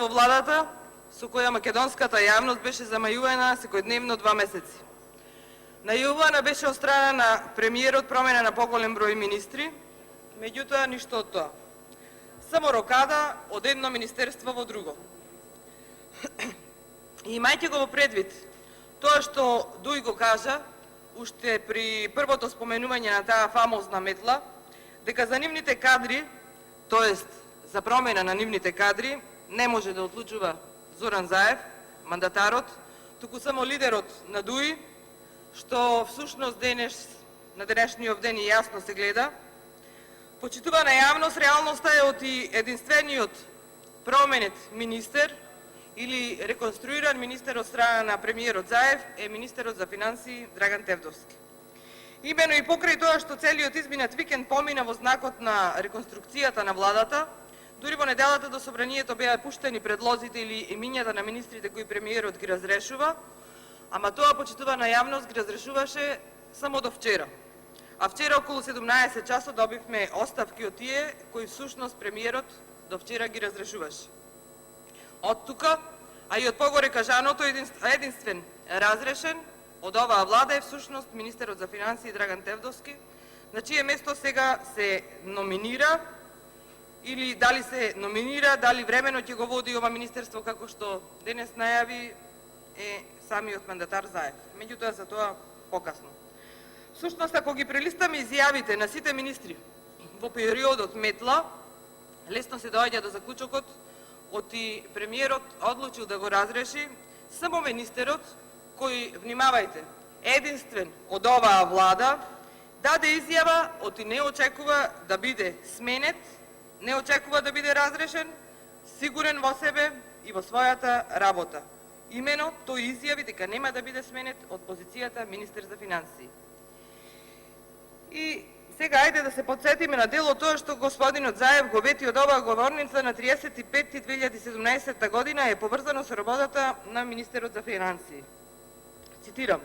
во владата со која македонската јавност беше замајувана секојдневно 2 месеци. Најавувана беше од страна на премиерот промена на поголем број министри, меѓутоа ништо од тоа. Само рокада од едно министерство во друго. И имајќи го во предвид тоа што Дуј го кажа, уште при првото споменување на таа фамозна метла, дека за нивните кадри, тоест за промена на нивните кадри, не може да одлучува Зоран Заев, мандатарот, туку само лидерот на ДУИ, што всушност на денешниот ден и јасно се гледа. Почитувана јавност, реалноста е оти единствениот променет министер или реконструиран министер од страна на премиерот Заев е министерот за финансии Драган Тевдовски. Имено и покрај тоа што целиот изминат викенд помина во знакот на реконструкцијата на владата, дури во неделата до собранието беа пуштени предлозите или имињата на министрите кои премиерот ги разрешува, ама тоа почитувана јавност ги разрешуваше само до вчера. А вчера околу 17 часот добивме оставки од тие кои всушност премиерот до вчера ги разрешуваше. Од тука, а и од погоре кажаното, единствен разрешен од оваа влада е всушност министерот за финансии Драган Тевдовски, на чие место сега се номинира, или дали се номинира, дали времено ќе го води ова министерство, како што денес најави, е самиот мандатар Заев. Меѓутоа за тоа покасно. Всушност, ако ги прелистаме изјавите на сите министри во периодот метла, лесно се доаѓа до заклучокот оти премиерот одлучил да го разреши само министерот кој, внимавајте, единствен од оваа влада, даде изјава оти не очекува да биде сменет, не очекува да биде разрешен, сигурен во себе и во својата работа. Имено тој изјави дека нема да биде сменет од позицијата министер за финансии. И сега ајде да се подсетиме на дело тоа што господинот Заев го вети од оваа говорница на 35.2017 година е поврзано со работата на министерот за финансии. Цитирам: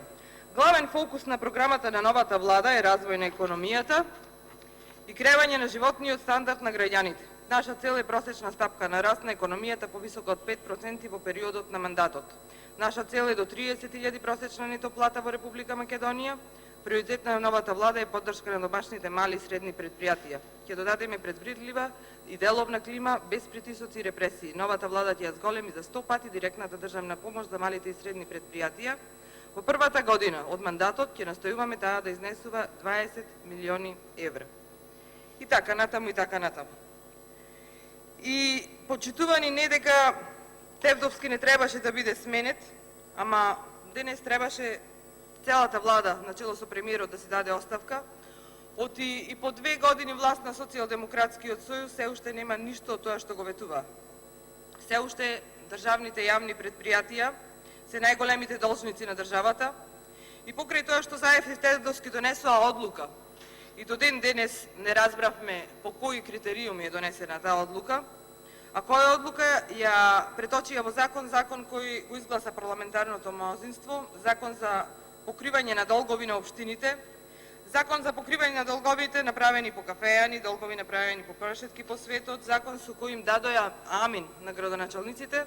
главен фокус на програмата на новата влада е развој на економијата и креирање на животниот стандард на граѓаните. Наша цел е просечна стапка на раст на економијата повисока од 5% во периодот на мандатот. Наша цел е до 30.000 просечна нето плата во Република Македонија. Приоритет на новата влада е поддршка на домашните мали и средни предпријатија. Ќе додадеме предвидлива и деловна клима без притисоци и репресии. Новата влада ќе ја зголеми за 100 пати директната државна помош за малите и средни предпријатија. Во првата година од мандатот ќе настојуваме таа да изнесува 20 милиони евра. И така натаму, и така натаму. И почитувани, не дека Тевдовски не требаше да биде сменет, ама денес требаше целата влада, начело со премиерот, да се даде оставка. Оти и по 2 години власт на Социјалдемократскиот сојуз се уште нема ништо од тоа што го ветува. Се уште државните јавни предпријатија се најголемите должници на државата и покрај тоа што Заев и Тевдовски донесоа одлука и до ден денес не разбравме по кои критериуми е донесена таа одлука, а која одлука ја преточија во закон кој го изгласа парламентарното мнозинство, закон за покривање на долгови на општините, закон за покривање на долговите направени по кафејани, долгови направени по прошетки по светот, закон со кој им дадоја амин на градоначалниците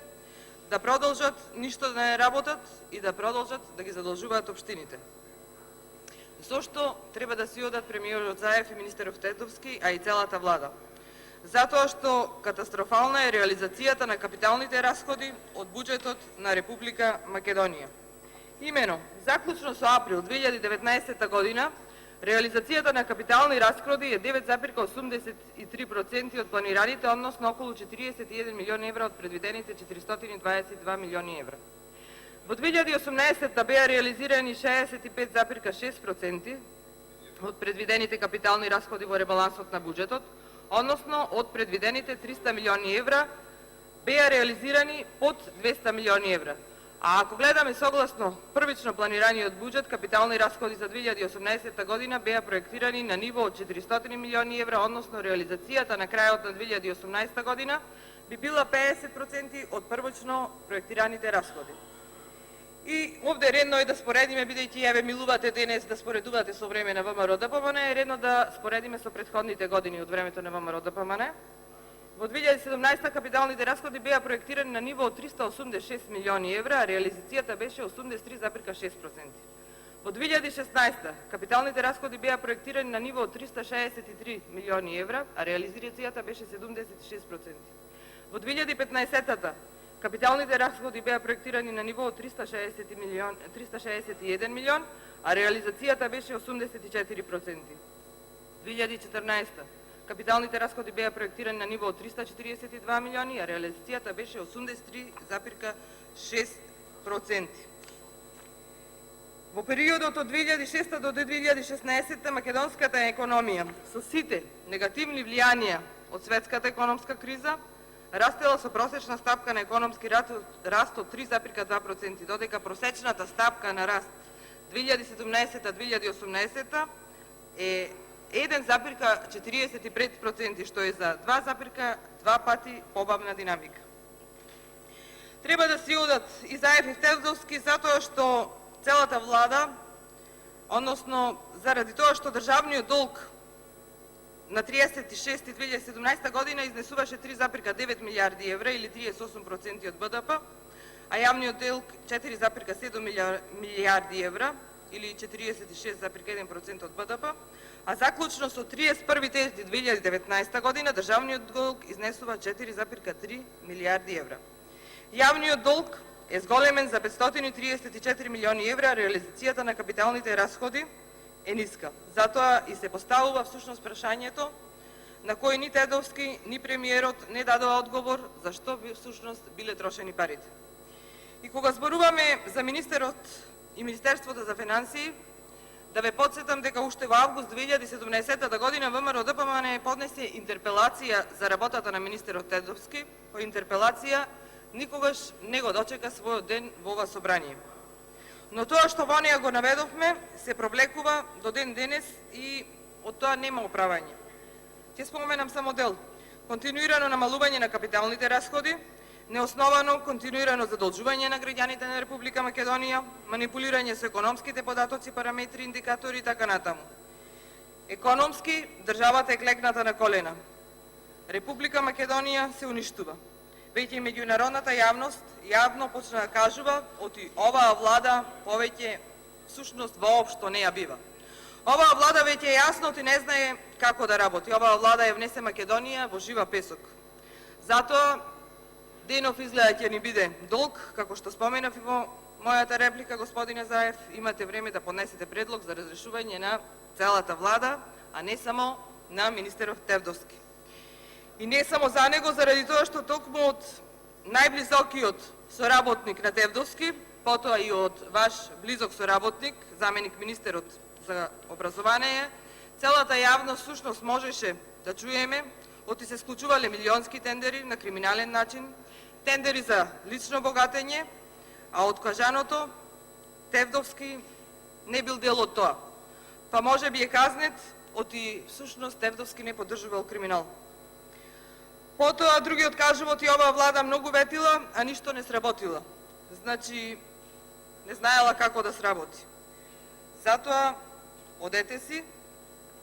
да продолжат ништо да не работат и да продолжат да ги задолжуваат општините. Зошто треба да си одат премиерот Заев и министерот Тевдовски, а и целата влада? Затоа што катастрофална е реализацијата на капиталните расходи од буџетот на Република Македонија. Имено, заклучно со април 2019 година, реализацијата на капитални расходи е 9,83% од планираните, односно околу 41 милиони евра од предвидените 422 милиони евра. Во 2018 беа реализирани 65,6% од предвидените капитални расходи во ребалансот на буџетот, односно од предвидените 300 милиони евра беа реализирани под 200 милиони евра. А ако гледаме согласно првично планираниот буџет, капитални расходи за 2018 година беа проектирани на ниво од 400 милиони евра, односно реализацијата на крајот на 2018 година би била 50% од првично проектираните расходи. И овде редно е да споредиме, бидејќи ја ве милувате денес да споредувате со време на ВМРО ДПМН, е редно да споредиме со претходните години од времето на ВМРО ДПМН. Во 2017 капиталните расходи беа проектирани на ниво од 386 милиони евра, а реализацијата беше 83,6%. Во 2016 капиталните расходи беа проектирани на ниво од 363 милиони евра, а реализацијата беше 76%. Во 2015 капиталните расходи беа проектирани на ниво од 361 милион, а реализацијата беше 84%. 2014 капиталните расходи беа проектирани на ниво од 342 милиони, а реализацијата беше 83,6%. Во периодот од 2006 до 2016 македонската економија со сите негативни влијанија од светската економска криза растела со просечна стапка на економски раст од 3,2%, додека просечната стапка на раст 2017-2018 е 1,45%, што е за 2,2 пати побавна динамика. Треба да си одат и Заев и Тевдовски затоа што целата влада, односно заради тоа што државниот долг на 36.2017 година изнесуваше 3,9 милиарди евра или 38% од БДП, а јавниот делг 4,7 милиарди евра или 46,1% од БДП, а заклучно со 31.2019 година државниот долг изнесува 4,3 милиарди евра. Јавниот долг е зголемен за 534 милиони евра, а реализацијата на капиталните расходи е ниска. Затоа и се поставува всушност прашањето на кој ни Тедовски, ни премиерот не дадоа одговор зашто всушност биле трошени парите. И кога зборуваме за министерот и Министерството за финансии, да ве подсетам дека уште во август 2017 година ВМРО ДПМН поднесе интерпелација за работата на министерот Тедовски. По интерпелација никогаш не го дочека својот ден во ова собрание. Но тоа што во неја го наведовме се провлекува до ден денес и од тоа нема оправање. Ќе споменам само дел: континуирано намалување на капиталните расходи, неосновано континуирано задолжување на граѓаните на Република Македонија, манипулирање со економските податоци, параметри, индикатори и така натаму. Економски државата е клекната на колена. Република Македонија се уништува. Веќе и меѓународната јавност јавно почна да кажува оти оваа влада повеќе всушност воопшто не ја бива. Оваа влада веќе јасно ти не знае како да работи. Оваа влада ја внесе Македонија во жива песок. Затоа денов изгледа ќе ни биде долг, како што споменав и во мојата реплика, господине Заев, имате време да поднесете предлог за разрешување на целата влада, а не само на министерот Тевдовски. И не само за него, заради тоа што токму од најблизокиот соработник на Тевдовски, потоа и од ваш близок соработник, заменик министерот за образование, целата јавност всушност можеше да чуеме оти се склучувале милионски тендери на криминален начин, тендери за лично богатење, а од кажаното Тевдовски не бил дел од тоа. Па може би е казнет, оти всушност Тевдовски не поддржувал криминал. Потоа другиот кажува оти оваа влада многу ветила, а ништо не сработила. Значи, не знаела како да сработи. Затоа, одете си,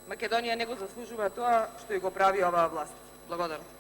Македонија не го заслужува тоа што ја го прави оваа власт. Благодарам.